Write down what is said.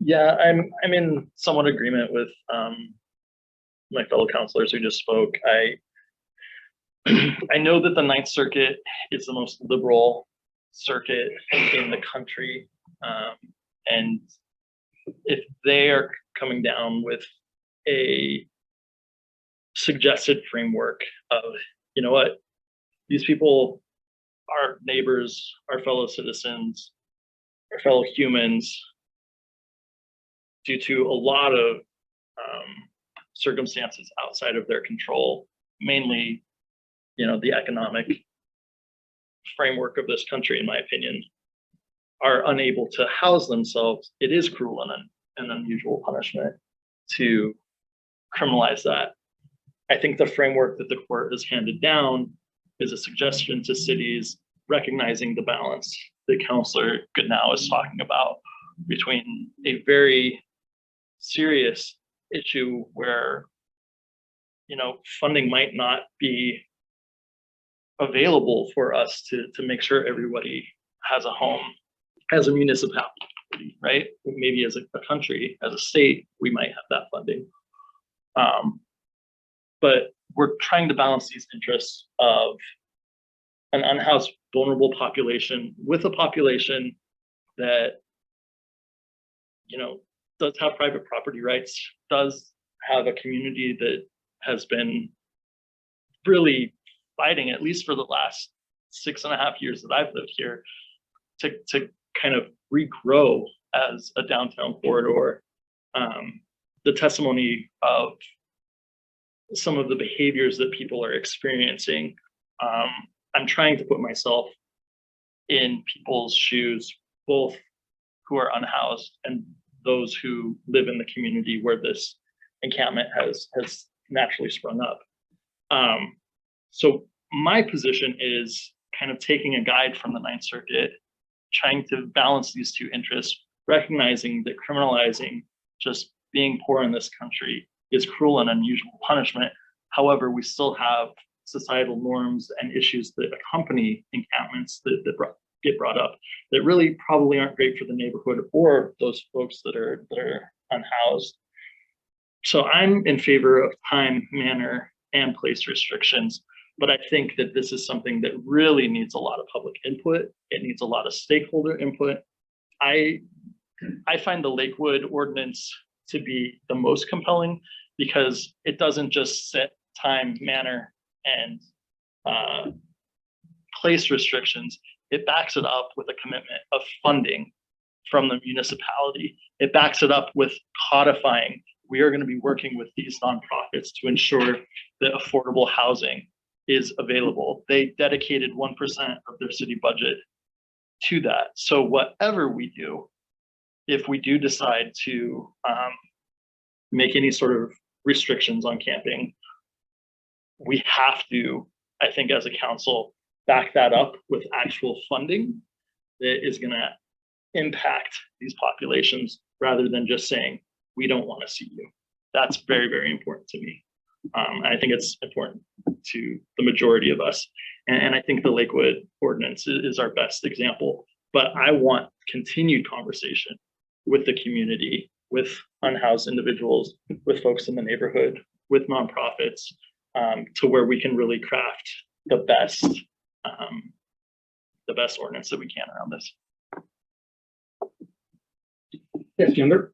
Yeah, I'm in somewhat agreement with my fellow counselors who just spoke. I know that the Ninth Circuit is the most liberal circuit in the country, and if they are coming down with a suggested framework of, you know what, these people are neighbors, our fellow citizens, our fellow humans, due to a lot of circumstances outside of their control, mainly, the economic framework of this country, in my opinion, are unable to house themselves. It is cruel and an unusual punishment to criminalize that. I think the framework that the court has handed down is a suggestion to cities recognizing the balance that Councillor Goodnow is talking about between a very serious issue where funding might not be available for us to make sure everybody has a home as a municipality, right? Maybe as a country, as a state, we might have that funding. But we're trying to balance these interests of an unhoused, vulnerable population with a population that, does have private property rights, does have a community that has been really fighting, at least for the last 6.5 years that I've lived here, to kind of regrow as a downtown corridor. The testimony of some of the behaviors that people are experiencing. I'm trying to put myself in people's shoes, both who are unhoused and those who live in the community where this encampment has naturally sprung up. So my position is kind of taking a guide from the Ninth Circuit, trying to balance these two interests, recognizing that criminalizing just being poor in this country is cruel and unusual punishment. However, we still have societal norms and issues that accompany encampments that get brought up that really probably aren't great for the neighborhood or those folks that are unhoused. So I'm in favor of time, manner, and place restrictions, but I think that this is something that really needs a lot of public input. It needs a lot of stakeholder input. I find the Lakewood ordinance to be the most compelling because it doesn't just set time, manner, and place restrictions. It backs it up with a commitment of funding from the municipality. It backs it up with codifying. We are going to be working with these nonprofits to ensure that affordable housing is available. They dedicated 1% of their city budget to that. So whatever we do, if we do decide to make any sort of restrictions on camping, we have to, I think, as a council, back that up with actual funding that is going to impact these populations rather than just saying, we don't want to see you. That's very, very important to me. I think it's important to the majority of us. And I think the Lakewood ordinance is our best example. But I want continued conversation with the community, with unhoused individuals, with folks in the neighborhood, with nonprofits, to where we can really craft the best ordinance that we can around this. Yes, Younger.